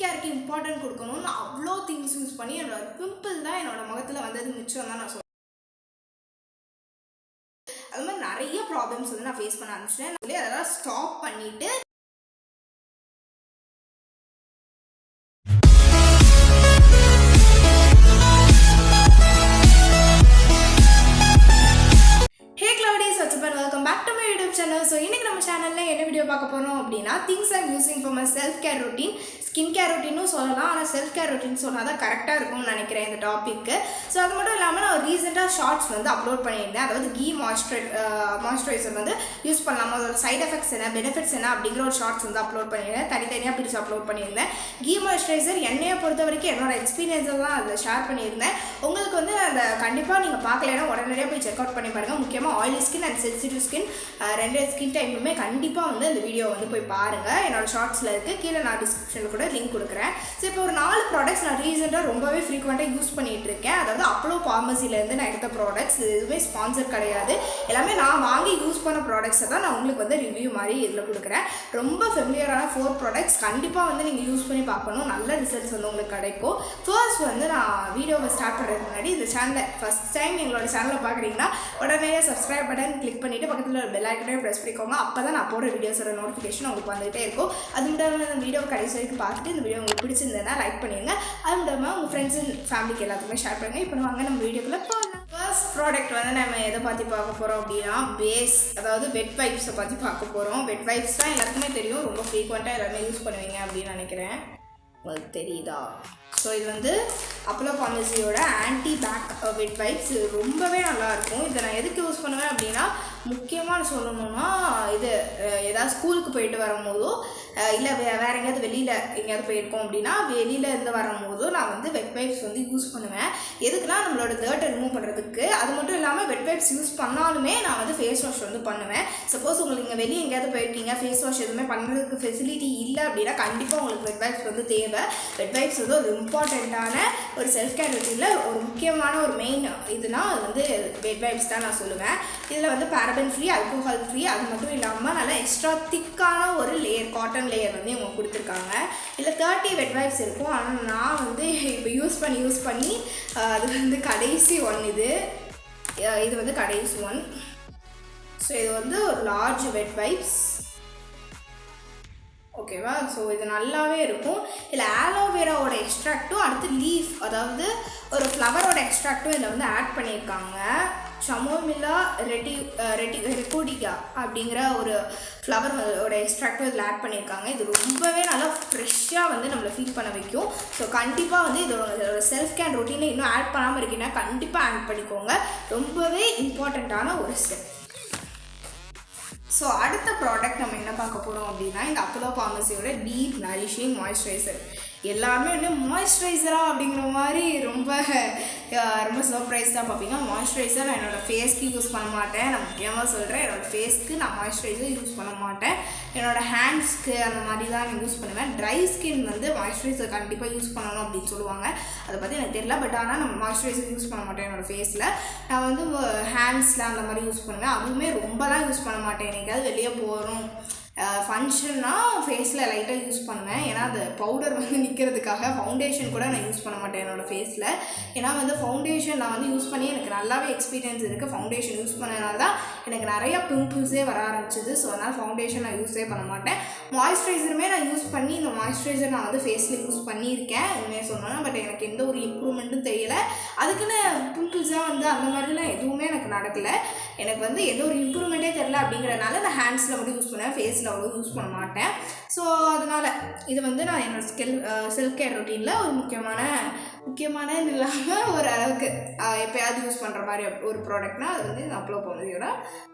கேருக்கு important கொடுக்கணும்னு அவ்வளோ things use பண்ணி என்னோட பிம்பிள் தான் என்னோட முகத்தில் வந்தது மிச்சம் தான் நான் சொல்லுவேன். அது மாதிரி நிறைய ப்ராப்ளம்ஸ் வந்து நான் ஃபேஸ் பண்ண ஆரம்பிச்சிட்டேன். அதெல்லாம் ஸ்டாப் பண்ணிவிட்டு welcome back to my YouTube channel. So இன்னைக்கு நம்ம சேனல்ல என்ன வீடியோ பார்க்க போறோம் அப்படினா things I'm using for my self care routine, skin care routine சொல்லலாம். ஆனா self care routine சொன்னாதான் கரெக்ட்டா இருக்கும்னு நினைக்கிறேன் இந்த டாபிக். சோ அது மட்டும் இல்லாம நான் ரீசன்ட்டா ஷார்ட்ஸ் வந்து அப்லோட் பண்ணியிருந்தேன். அதாவது கீ மாய்ஸ்சரைசர் வந்து யூஸ் பண்ணலாமா, அதோட சைடு எஃபெக்ட்ஸ் என்ன, பெனிஃபிட்ஸ் என்ன அப்படிங்கிற ஒரு ஷார்ட்ஸ் வந்து அப்லோட் பண்ணியிருந்தேன். தனித்தனியாக பிரித்து அப்லோட் பண்ணியிருந்தேன். கீ மாய்ஸ்சரைசர் என்னையை பொறுத்த வரைக்கும் என்னோட எக்ஸ்பீரியன்ஸை தான் அதில் ஷேர் பண்ணியிருந்தேன். உங்களுக்கு வந்து அந்த கண்டிப்பாக நீங்கள் பார்க்கலைன்னா உடனடியாக போய் செக் அவுட் பண்ணி பாருங்கள். முக்கியமாக oily skin and sensitive skin ரெண்டு ஸ்கின் டைப்புமே கண்டிப்பாக வந்து அந்த வீடியோ வந்து போய் பாருங்கள். என்னோட ஷார்ட்ஸில் இருக்குது, கீழே நான் டிஸ்கிரிப்ஷனில் கூட லிங்க் கொடுக்குறேன். ஸோ இப்போ ஒரு 4 ப்ராடக்ட்ஸ் நான் ரீசெண்டாக ரொம்பவே ஃப்ரீக்வெண்ட்டாக யூஸ் பண்ணிகிட்டு இருக்கேன். அதாவது அப்போலோ ஃபார்மசிலேருந்து நான் எடுத்த ப்ராடக்ட்ஸ், இது எதுவுமே ஸ்பான்சர் கிடையாது. எல்லாமே நான் வாங்கி யூஸ் பண்ண ப்ராடக்ட்ஸை தான் நான் உங்களுக்கு வந்து ரிவ்யூ மாதிரி இதில் கொடுக்குறேன். ரொம்ப ஃபெமிலியரான 4 ப்ராடக்ட்ஸ் கண்டிப்பாக வந்து நீங்கள் யூஸ் பண்ணி பார்க்கணும். நல்ல ரிசல்ட்ஸ் வந்து உங்களுக்கு கிடைக்கும். ஃபர்ஸ்ட் வந்து நான் வீடியோவை ஸ்டார்ட் பண்ணுறதுக்கு முன்னாடி இந்த சேனலை ஃபஸ்ட் டைம் எங்களோட சேனலை பார்க்குறீங்கன்னா உடனே சப்ஸ்கிரைப் பட்டன் கிளிக் பண்ணிவிட்டு பக்கத்தில் ஒரு பெல் ஐக்கனையும் ப்ரெஸ் பண்ணிக்கோங்க. அப்போ தான் நான் போடுற வீடியோஸோட நோட்டிஃபிகேஷன் உங்களுக்கு வந்துகிட்டே இருக்கும். அது மட்டும் இந்த வீடியோ கடைசி வரைக்கும் பார்த்துட்டு இந்த வீடியோ உங்களுக்கு பிடிச்சிருந்தேன்னா லைக் பண்ணிடுங்க. அது மட்டும் உங்கள் ஃப்ரெண்ட்ஸ் அண்ட் ஃபேமிலிக்கு எல்லாத்துக்குமே ஷேர் பண்ணுங்கள். இப்போ வாங்க நம்ம வீடியோக்குள்ளே போகலாம். ஃபர்ஸ்ட் ப்ராடக்ட் வந்து நம்ம எதை பற்றி பார்க்க போகிறோம் அப்படின்னா பேஸ், அதாவது வெட் வைப்ஸை பற்றி பார்க்க போகிறோம். வெட் வைப்ஸ் தான் எல்லாருக்குமே தெரியும், ரொம்ப ஃப்ரீக்வெண்ட்டாக எல்லாருமே யூஸ் பண்ணுவீங்க அப்படின்னு நினைக்கிறேன். உங்களுக்கு தெரியுதா? ஸோ இது வந்து அப்போலோ ஃபார்மசியோட ஆன்டி பேக் வெட் வைப்ஸ். ரொம்பவே நல்லாயிருக்கும். இதை நான் எதுக்கு யூஸ் பண்ணுவேன் அப்படின்னா, முக்கியமாக சொல்லணும்னா இது ஏதாவது ஸ்கூலுக்கு போயிட்டு வரும்போதோ இல்லை வேறு எங்கேயாவது வெளியில் எங்கேயாவது போயிருக்கோம் அப்படின்னா வெளியில் இருந்து வரும்போதோ நான் வந்து வெட் வைப்ஸ் வந்து யூஸ் பண்ணுவேன். எதுக்குன்னா நம்மளோட டர்ட்டை ரிமூவ் பண்ணுறதுக்கு. அது மட்டும் இல்லாமல் வெட் வைப்ஸ் யூஸ் பண்ணாலுமே நான் வந்து ஃபேஸ் வாஷ் வந்து பண்ணுவேன். சப்போஸ் உங்களுக்கு இங்கே வெளியே எங்கேயாவது போயிருக்கீங்க, ஃபேஸ் வாஷ் எதுவுமே பண்ணுறதுக்கு ஃபெசிலிட்டி இல்லை அப்படின்னா கண்டிப்பாக உங்களுக்கு வெட் வைப்ஸ் வந்து தேவை. வெட் வைப்ஸ் வந்து ஒரு இம்பார்ட்டண்ட்டான ஒரு செல்ஃப் கேர் ரொட்டீனில் ஒரு முக்கியமான ஒரு மெயின் இதுனா அது வந்து வெட் வைப்ஸ் தான் நான் சொல்லுவேன். இதில் வந்து பேரபன் ஃப்ரீ, ஆல்கோஹால் ஃப்ரீ, அது மட்டும் இல்லாமல் நல்லா எக்ஸ்ட்ரா திக்கான ஒரு லேயர், காட்டன் லேயர் வந்து இவங்க கொடுத்துருக்காங்க. இதில் 30 வெட் வைப்ஸ் இருக்கும். ஆனால் நான் வந்து இப்போ யூஸ் பண்ணி அது வந்து கடைசி ஒன். இது வந்து கடைசி ஒன். ஸோ இது வந்து ஒரு லார்ஜ் வெட் வைப்ஸ், ஓகேவா? ஸோ இது நல்லாவே இருக்கும். இதில் ஆலோவேராவோட எக்ஸ்ட்ராக்டும் அடுத்து லீஃப், அதாவது ஒரு ஃப்ளவரோட எக்ஸ்ட்ராக்டும் இதில் வந்து ஆட் பண்ணியிருக்காங்க. சமோமில்லா ரெட்டிகா அப்படிங்கிற ஒரு ஃப்ளவரோட எக்ஸ்ட்ராக்டும் இதில் ஆட் பண்ணியிருக்காங்க. இது ரொம்பவே நல்லா ஃப்ரெஷ்ஷாக வந்து நம்மளை ஃபீல் பண்ண வைக்கும். ஸோ கண்டிப்பாக வந்து இதோட செல்ஃப் கேர் ரொட்டீனில் இன்னும் ஆட் பண்ணாமல் இருக்கீங்கன்னா கண்டிப்பாக ஆட் பண்ணிக்கோங்க. ரொம்பவே இம்பார்ட்டண்ட்டான ஒரு ஸ்டெப். ஸோ அடுத்த ப்ராடக்ட் நம்ம என்ன பார்க்க போகிறோம் அப்படின்னா இந்த அப்போலோ ஃபார்மசியோட டீப் நரிஷிங் மாய்ஸ்சரைசர். எல்லாருமே வந்து மாய்ஸ்சரைசரா அப்படிங்கிற மாதிரி ரொம்ப சர்ப்ரைஸ் தான் பார்ப்பீங்க. மாய்ஸ்சரைசர் நான் என்னோடய ஃபேஸ்க்கு யூஸ் பண்ண மாட்டேன். நான் முக்கியமாக சொல்கிறேன், என்னோடய ஃபேஸ்க்கு நான் மாய்ஸ்சரைசர் யூஸ் பண்ண மாட்டேன். என்னோடய ஹேண்ட்ஸ்க்கு அந்த மாதிரி தான் நான் யூஸ் பண்ணுவேன். ட்ரை ஸ்கின் வந்து மாய்ஸ்சரைசர் கண்டிப்பாக யூஸ் பண்ணணும் அப்படின்னு சொல்லுவாங்க. அதை பற்றி எனக்கு தெரியல. பட் ஆனால் நான் மாய்ஸ்சரைசர் யூஸ் பண்ண மாட்டேன் என்னோடய ஃபேஸில். நான் வந்து ஹேண்ட்ஸில் அந்த மாதிரி யூஸ் பண்ணுவேன். அதுவுமே ரொம்பலாம் யூஸ் பண்ண மாட்டேன். எனக்காவது வெளியே போகிறோம் ஃபங்க்ஷன்னா ஃபேஸில் லைட்டாக யூஸ் பண்ணுவேன். ஏன்னா அது பவுடர் வந்து நிற்கிறதுக்காக. ஃபவுண்டேஷன் கூட நான் யூஸ் பண்ண மாட்டேன் என்னோடய ஃபேஸில். ஏன்னா வந்து ஃபவுண்டேஷன் நான் வந்து யூஸ் பண்ணி எனக்கு நல்லாவே எக்ஸ்பீரியன்ஸ் இருக்குது. ஃபவுண்டேஷன் யூஸ் பண்ணனால தான் எனக்கு நிறையா பிம்பிள்ஸே வர ஆரம்பிச்சிது. ஸோ அதனால் ஃபவுண்டேஷன் நான் யூஸே பண்ண மாட்டேன். மாய்ஸ்சரைசருமே நான் யூஸ் பண்ணி இந்த மாய்ஸ்சரைசர் நான் வந்து ஃபேஸில் யூஸ் பண்ணியிருக்கேன் உண்மையாக சொன்னேன்னா. பட் எனக்கு எந்த ஒரு இம்ப்ரூவ்மெண்ட்டும் தெரியலை. அதுக்குன்னு பிம்பிள்ஸாக வந்து அந்த மாதிரிலாம் எதுவுமே எனக்கு நடக்கலை. எனக்கு வந்து எந்த ஒரு இம்ப்ரூவ்மெண்ட்டே தெரியல அப்படிங்கிறனால நான் ஹேண்ட்ஸில் மட்டும் யூஸ் பண்ணுவேன், ஃபேஸில் அவ்வளோ யூஸ் பண்ண மாட்டேன். ஸோ அதனால் இது வந்து நான் என்னோடய செல்ஃப் கேர் ரொட்டீனில் ஒரு முக்கியமான இல்லாமல் ஒரு அளவுக்கு எப்போயாவது யூஸ் பண்ணுற மாதிரி ஒரு ப்ராடக்ட்னால் அது வந்து அப்போலோ ஃபார்மசியோட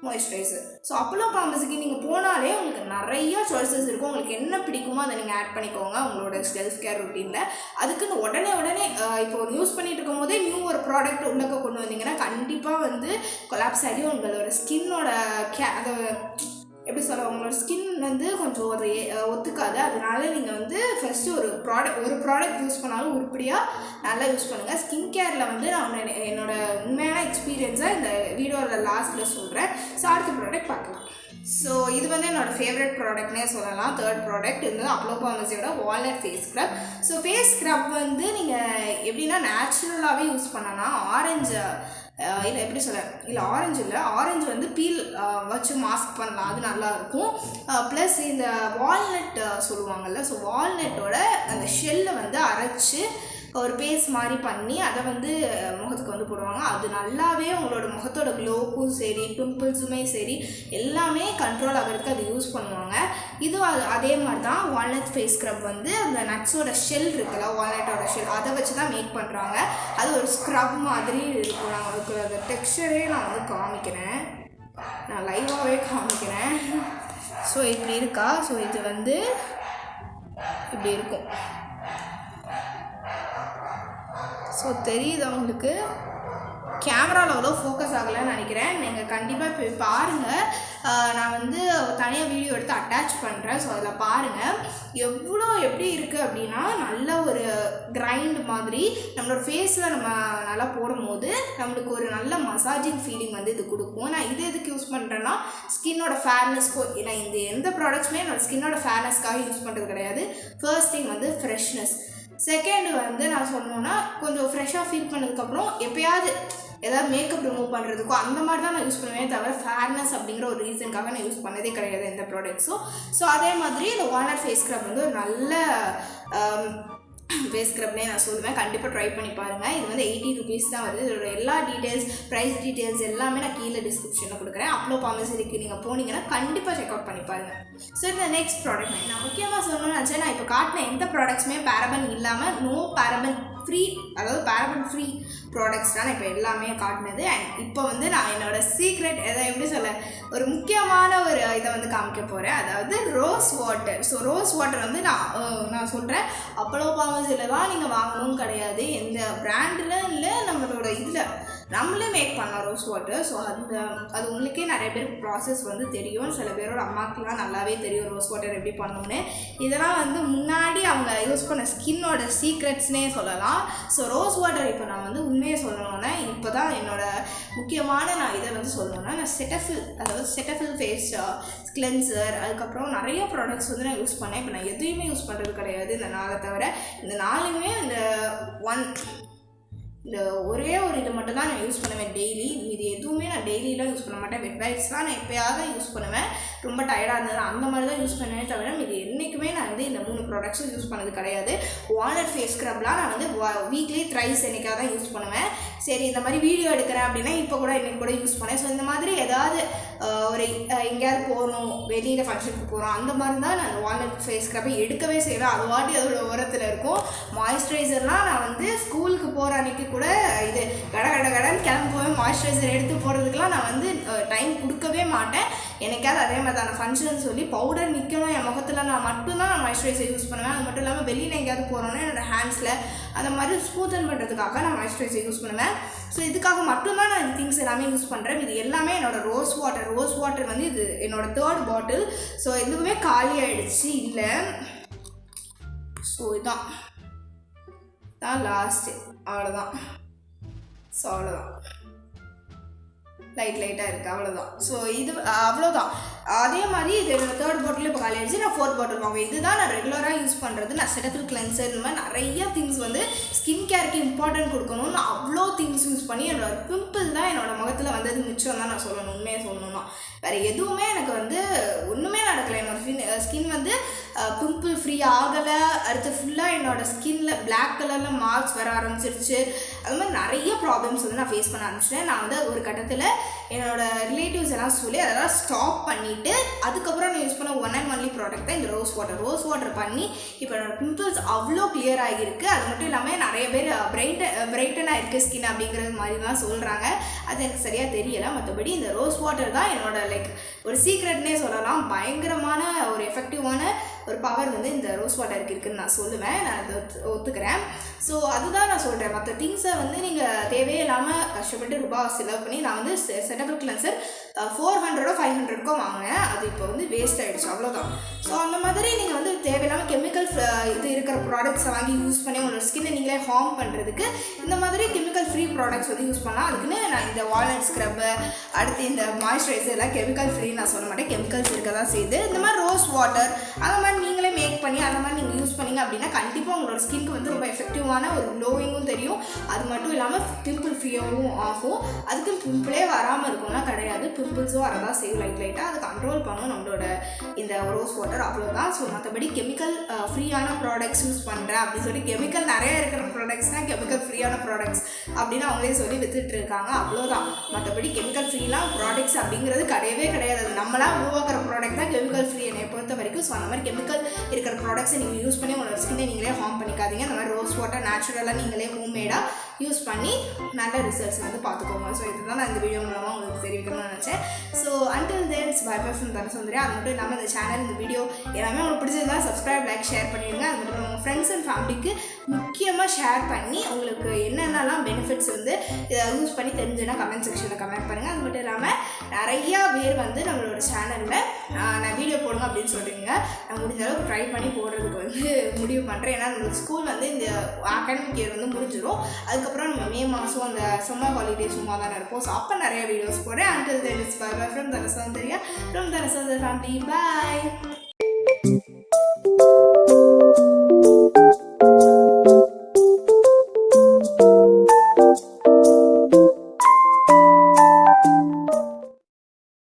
மாய்ஸ்சரைசர். ஸோ அப்போலோ ஃபார்மசிக்கு நீங்கள் போனாலே உங்களுக்கு நிறையா சாய்ஸஸ் இருக்கும். உங்களுக்கு என்ன பிடிக்குமோ அதை நீங்கள் ஆட் பண்ணிக்கோங்க உங்களோட செல்ஃப் கேர் ரொட்டீனில். அதுக்குன்னு உடனே இப்போ யூஸ் பண்ணிட்டு இருக்கும் போதே நியூ ஒரு ப்ராடக்ட் உள்ளக்க கொண்டு வந்தீங்கன்னா கண்டிப்பாக வந்து கொலாப்ஸ் ஆகி உங்களோட ஸ்கின்னோட அதை எப்படி சொல்ல, உங்களோட ஸ்கின் வந்து கொஞ்சம் அதை ஒத்துக்காது. அதனால நீங்கள் வந்து ஃபஸ்ட்டு ஒரு ப்ராடக்ட் யூஸ் பண்ணாலும் உருப்படியாக நல்லா யூஸ் பண்ணுங்கள். ஸ்கின் கேரில் வந்து நான் என்னோடய உண்மையான எக்ஸ்பீரியன்ஸை இந்த வீடியோவில் லாஸ்ட்டில் சொல்கிறேன். ஸோ அடுத்த ப்ராடக்ட் பார்க்கலாம். ஸோ இது வந்து என்னோடய ஃபேவரட் ப்ராடக்ட்னே சொல்லலாம். தேர்ட் ப்ராடக்ட் இது அப்ளோ ஃபார்மசியோட walnut face scrub. So face scrub வந்து நீங்கள் எப்படின்னா நேச்சுரலாகவே யூஸ் பண்ணலாம். ஆரஞ்சு இல்லை எப்படி சொல்ல இல்லை ஆரஞ்சு வந்து பீல் வச்சு மாஸ்க் பண்ணலாம், அது நல்லாயிருக்கும். ப்ளஸ் இந்த வால்நட் சொல்லுவாங்கள்ல, ஸோ வால்நட்டோட அந்த ஷெல்லை வந்து அரைச்சி ஒரு பேஸ்ட் மாதிரி பண்ணி அதை வந்து முகத்துக்கு வந்து போடுவாங்க. அது நல்லாவே உங்களோட முகத்தோட க்ளோக்கும் சரி பிம்பிள்ஸுமே சரி எல்லாமே கண்ட்ரோல் ஆகிறதுக்கு அது யூஸ் பண்ணுவாங்க. இதுவும் அதே மாதிரி தான் வால்நட் ஃபேஸ் ஸ்க்ரப் வந்து அந்த நட்ஸோட ஷெல் இருக்குல்ல, வால்நட்டோட ஷெல் அதை வச்சு தான் மேக் பண்ணுறாங்க. அது ஒரு ஸ்க்ரப் மாதிரி இருக்கும். நான் உங்களுக்கு அந்த டெக்ஸ்சரே நான் வந்து காமிக்கிறேன், நான் லைவாகவே காமிக்கிறேன். ஸோ இப்படி இருக்கா. ஸோ இது வந்து இப்படி இருக்கும். ஸோ தெரியுதா உங்களுக்கு? கேமராவில் அவ்வளோ ஃபோக்கஸ் ஆகலைன்னு நினைக்கிறேன். நீங்கள் கண்டிப்பாக போய் பாருங்கள். நான் வந்து தனியாக வீடியோ எடுத்து அட்டாச் பண்ணுறேன். ஸோ அதில் பாருங்கள் எப்படி இருக்குது அப்படின்னா, நல்ல ஒரு கிரைண்ட் மாதிரி நம்மளோட ஃபேஸில் நம்ம நல்லா போடும்போது நம்மளுக்கு ஒரு நல்ல மசாஜிங் ஃபீலிங் வந்து இது கொடுக்கும். நான் இது எதுக்கு யூஸ் பண்ணுறேன்னா, ஸ்கின்னோட ஃபேர்னஸ்க்கு. நான் இந்த எந்த ப்ராடக்ட்ஸுமே என்னோடய ஸ்கின்னோட ஃபேர்னஸ்க்காக யூஸ் பண்ணுறது கிடையாது. ஃபர்ஸ்ட் திங் வந்து ஃப்ரெஷ்னஸ். செகண்ட் வந்து நான் சொன்னோன்னா கொஞ்சம் ஃப்ரெஷ்ஷாக ஃபீல் பண்ணதுக்கப்புறம் எப்போயாவது ஏதாவது மேக்கப் ரிமூவ் பண்ணுறதுக்கோ அந்த மாதிரி தான் நான் யூஸ் பண்ணுவேன், தவிர ஃபேர்னஸ் அப்படிங்கிற ஒரு ரீசனுக்காக நான் யூஸ் பண்ணதே கிடையாது எந்த ப்ராடக்ட்ஸும். ஸோ அதே மாதிரி இந்த வால்நட் ஃபேஸ் ஸ்க்ரப் வந்து ஒரு நல்ல ஃபேஸ் ஸ்க்ரப்னே நான் சொல்லுவேன். கண்டிப்பாக ட்ரை பண்ணி பாருங்கள். இது வந்து 80 rupees தான் வருது. இதோட எல்லா டீட்டெயில்ஸ், ப்ரைஸ் டீட்டெயில்ஸ் எல்லாமே நான் கீழே டிஸ்கிரிப்ஷனில் கொடுக்குறேன். அப்ளோ ஃபார்மசிக்கு நீங்கள் போனீங்கன்னா கண்டிப்பாக செக் அவுட் பண்ணி பாருங்கள். ஸோ இந்த நெக்ஸ்ட் ப்ராடக்ட் நான் முக்கியமாக சொல்லணும்னு நினச்சேன். நான் இப்போ காட்டின எந்த ப்ராடக்ட்ஸுமே பேரபன் இல்லாமல் நோ பேரபன் ஃப்ரீ, அதாவது பேரபன் ஃப்ரீ ப்ராடக்ட்ஸ் தான் நான் இப்போ எல்லாமே காட்டினது. அண்ட் இப்போ வந்து நான் என்னோடய சீக்ரெட் எப்படி சொல்ல ஒரு முக்கியமான ஒரு இதை வந்து காமிக்க போகிறேன், அதாவது rose water. So rose water வந்து நான் சொல்கிறேன் அப்பளோ ஃபார்மசியில் தான் நீங்கள் வாங்கணும்னு கிடையாது, எந்த பிராண்டில் இல்லை நம்மளோட இதில் நம்மளே மேக் பண்ணலாம் ரோஸ் வாட்டர். ஸோ அது உங்களுக்கே நிறைய பேருக்கு ப்ராசஸ் வந்து தெரியும். சில பேரோட அம்மாக்கெலாம் நல்லாவே தெரியும் ரோஸ் வாட்டர் எப்படி பண்ணணும்னு. இதெல்லாம் வந்து முன்னாடி அவங்க யூஸ் பண்ண ஸ்கின்னோட சீக்ரெட்ஸ்னே சொல்லலாம். ஸோ ரோஸ் வாட்டர் இப்போ நான் வந்து உண்மையை சொல்லணுன்னா, இப்போ தான் என்னோடய முக்கியமான நான் இதை வந்து சொல்லணுன்னா, நான் செட்டஃபில் ஃபேஸ் கிளென்சர், அதுக்கப்புறம் நிறைய ப்ராடக்ட்ஸ் வந்து நான் யூஸ் பண்ணேன். இப்போ நான் எதுவுமே யூஸ் பண்ணுறது கிடையாது இந்த நாளை தவிர. இந்த நாளுமே இந்த ஒரே ஒரு இது மட்டும் தான் நான் யூஸ் பண்ணுவேன் டெய்லி. இது எதுவுமே நான் டெய்லியெலாம் யூஸ் பண்ண மாட்டேன். வெட் வைப்ஸ் தான் நான் எப்போயாவது தான் யூஸ் பண்ணுவேன், ரொம்ப டயர்டாக இருந்தது அந்த மாதிரி தான் யூஸ் பண்ணுவேன் தவிர இது என்றைக்குமே நான் வந்து இந்த 3 ப்ராடக்ட்ஸும் யூஸ் பண்ணது கிடையாது. வால்நட் ஃபேஸ் ஸ்க்ரப்லாம் நான் வந்து வீக்லி த்ரைஸ் என்னைக்காக தான் யூஸ் பண்ணுவேன். சரி இந்த மாதிரி வீடியோ எடுக்கிறேன் அப்படின்னா இப்போ கூட இன்றைக்கி கூட யூஸ் பண்ணேன். ஸோ இந்த மாதிரி ஏதாவது ஒரு எங்கேயாவது போகணும், வெளியில் ஃபங்க்ஷனுக்கு போகிறோம், அந்த மாதிரி தான் நான் அந்த வால்நட் ஃபேஸ் ஸ்க்ரப்பை எடுக்கவே செய்வேன். அது வாட்டி அதோட ஓரத்தில் இருக்கும். மாய்ஸ்சரைசர்லாம் நான் வந்து ஸ்கூலுக்கு போகிற அன்றைக்கி கூட இது கடன் கிளம்புவேன். மாய்ஸ்சரைசர் எடுத்து போடுறதுக்கெலாம் நான் வந்து டைம் கொடுக்கவே மாட்டேன். எனக்காவது அதே மாதிரி தான் ஃபங்க்ஷன் சொல்லி பவுடர் நிற்கணும் என் முகத்தில், நான் மட்டும்தான் நான் மாய்ஸ்சரைசர் யூஸ் பண்ணுவேன். அது மட்டும் இல்லாமல் வெளியில் எங்கேயாவது போகிறோன்னா என்னோடய ஹேண்ட்ஸில் அந்த மாதிரி ஸ்மூத்தன் பண்ணுறதுக்காக நான் மாய்ஸ்சரைசர் யூஸ் பண்ணுவேன். ஸோ இதுக்காக மட்டும்தான் நான் இந்த திங்ஸ் எல்லாமே யூஸ் பண்ணுறேன். இது எல்லாமே என்னோடய ரோஸ் வாட்டர் வந்து இது என்னோடய 3rd பாட்டில். ஸோ எதுவுமே காலி ஆகிடுச்சு இல்லை. ஸோ இதுதான் லாஸ்ட்டு, அவ்வளோதான். ஸோ அவ்வளோதான், லைட்டாக இருக்குது, அவ்வளோதான். ஸோ இது அவ்வளோதான். அதே மாதிரி இது என்னோடய 3rd பாட்டில் இப்போ காலி ஆகிடுச்சு. நான் 4th பாட்டில் வாங்குவேன். இதுதான் நான் ரெகுலராக யூஸ் பண்ணுறது. நான் செட்டஃபில் கிளென்சர் இந்த மாதிரி நிறைய திங்ஸ் வந்து ஸ்கின் கேருக்கு இம்பார்ட்டன்ட் கொடுக்கணும்னு அவ்வளோ திங்ஸ் யூஸ் பண்ணி என்னோடய பிம்பிள் தான் என்னோடய முகத்தில் வந்தது மிச்சம் தான் நான் சொல்லணும். உண்மையாக சொல்லணும்னா வேறு எதுவுமே எனக்கு வந்து ஒன்றுமே நடக்கலை. என்னோடய ஸ்கின் வந்து பிம்பிள் ஃப்ரீ ஆகலை. அடுத்து ஃபுல்லாக என்னோடய ஸ்கின்னில் பிளாக் கலரில் மார்க்ஸ் வர ஆரம்பிச்சிருச்சு. அது மாதிரி நிறைய ப்ராப்ளம்ஸ் வந்து நான் ஃபேஸ் பண்ண ஆரம்பிச்சிட்டேன். நான் வந்து ஒரு கட்டத்தில் என்னோடய ரிலேட்டிவ்ஸ் எல்லாம் சொல்லி அதெல்லாம் ஸ்டாப் பண்ணிவிட்டு அதுக்கப்புறம் நான் யூஸ் பண்ண ஒன் அண்ட் ஒன்லி ப்ராடக்ட் தான் இந்த ரோஸ் வாட்டர் பண்ணி இப்போ என்னோடய பிம்பிள்ஸ் அவ்வளோ கிளியர் ஆகியிருக்கு. அது மட்டும் இல்லாமல் நிறைய பேர் பிரைட்டனாக இருக்குது ஸ்கின் அப்படிங்கிறது மாதிரிலாம் சொல்கிறாங்க. அது எனக்கு சரியாக தெரியலை. மற்றபடி இந்த ரோஸ் வாட்டர் தான் என்னோட ஒரு சீக்ரெட்னே சொல்லலாம். பயங்கரமான ஒரு எஃபெக்டிவான ஒரு பவர் வந்து இந்த ரோஸ் வாட்டருக்கு இருக்குதுன்னு நான் சொல்லுவேன். நான் அதை ஒத்துக்கிறேன். ஸோ அதுதான் நான் சொல்கிறேன். மற்ற திங்ஸை வந்து நீங்கள் தேவையில்லாமல் கஷ்டப்பட்டு ரூபாய் செலவு பண்ணி நான் வந்து செட்டபிள் கிளென்சர் 400 500 வாங்கினேன். அது இப்போ வந்து வேஸ்ட் ஆகிடுச்சு, அவ்வளோதான். ஸோ அந்த மாதிரி நீங்கள் வந்து தேவையில்லாமல் கெமிக்கல் இது இருக்கிற ப்ராடக்ட்ஸை வாங்கி யூஸ் பண்ணி உங்களோட ஸ்கின்னை நீங்களே ஹார்ம் பண்ணுறதுக்கு இந்த மாதிரி கெமிக்கல் ஃப்ரீ ப்ராடக்ட்ஸ் வந்து யூஸ் பண்ணலாம். அதுக்குன்னு நான் இந்த வால்நட் ஸ்க்ரப்பு, அடுத்து இந்த மாய்ஸ்சரைசர் எல்லாம் கெமிக்கல் ஃப்ரீ நான் சொல்ல மாட்டேன், கெமிக்கல்ஸ் இருக்க தான் செய்யுது. இந்த மாதிரி ரோஸ் வாட்டர் அந்த மாதிரி நீங்களே மேக் பண்ணி அந்த மாதிரி நீங்கள் யூஸ் பண்ணிங்க அப்படின்னா கண்டிப்பாக உங்களோட ஸ்கின்க்கு வந்து ரொம்ப எஃபெக்டிவான ஒரு க்ளோயிங்கும் தெரியும். அது மட்டும் இல்லாமல் பிம்பிள் ஃப்ரீயாகவும் ஆகும். அதுக்கு பிம்பிளே வராமல் இருக்கும்னா கிடையாது, பிம்பிள்ஸும் வரதான் செய்யும் லைட்டாக. அது கண்ட்ரோல் பண்ணும் நம்மளோட இந்த ரோஸ் வாட்டர், அவ்வளோதான். ஸோ மற்றபடி கெமிக்கல் ஃப்ரீயான ப்ராடக்ட்ஸ் யூஸ் பண்ணுறேன் அப்படின்னு சொல்லி கெமிக்கல் நிறைய இருக்கிற ப்ராடக்ட்ஸ்னால் கெமிக்கல் ஃப்ரீயான ப்ராடக்ட்ஸ் அப்படின்னு அவங்களே சொல்லி வித்துட்டு இருக்காங்க, அவ்வளோதான். மற்றபடி கெமிக்கல் ஃப்ரீலாம் ப்ராடக்ட்ஸ் அப்படிங்கிறது கிடையவே கிடையாது. அது நம்மளாம் உருவாக்குற ப்ராடக்ட் தான் கெமிக்கல் ஃப்ரீ என்னை பொறுத்த வரைக்கும். ஸோ அந்த மாதிரி கெமிக்கல் இருக்கிற ப்ராடக்ட்ஸை நீங்கள் யூஸ் பண்ணி உங்களோட ஸ்கின்னை நீங்களே ஹார்ம் பண்ணிக்காதீங்க. அந்த மாதிரி ரோஸ் வாட்டர் நேச்சுரலாக நீங்களே ஹோம்மேடாக யூஸ் பண்ணி நல்ல ரிசல்ட்ஸ் வந்து பார்த்துக்கோங்க. ஸோ இதுதான் நான் இந்த வீடியோ மூலமாக உங்களுக்கு தெரிவிக்கணும்னு நினச்சேன். So until then bye bye from Dhanasundari. அது மட்டும் இல்லாமல் இந்த சேனல், இந்த வீடியோ எல்லாமே உங்களுக்கு பிடிச்சிருந்தா சப்ஸ்கிரைப், லைக், ஷேர் பண்ணிடுங்க. அது மட்டும் உங்கள் ஃப்ரெண்ட்ஸ் அண்ட் ஃபேமிலிக்கு முக்கியமாக ஷேர் பண்ணி உங்களுக்கு என்னென்னலாம் பெனிஃபிட்ஸ் வந்து இதை யூஸ் பண்ணி தெரிஞ்சுன்னா கமெண்ட் செக்ஷனில் கமெண்ட் பண்ணுங்கள். அது மட்டும் இல்லாமல் நிறையா பேர் வந்து நம்மளோட சேனலில் நான் வீடியோ போடுங்க அப்படின்னு சொல்கிறீங்க. நான் முடிஞ்ச அளவுக்கு ட்ரை பண்ணி போடுறதுக்கு வந்து முடிவு பண்ணுறேன். ஏன்னா நம்மளுக்கு ஸ்கூல் வந்து இந்த அகாடமிக் இயர் வந்து முடிஞ்சிடும். அதுக்கப்புறம் நம்ம மே மாதம் அந்த சம்மர் ஹாலிடே சும்மா தானே இருப்போம். ஸோ அப்போ நிறைய வீடியோஸ் போடுறேன். Until then bye bye from தனசுந்தரியா, ஃப்ரம் தனசுந்தரி ஃபேமிலி. பாய்.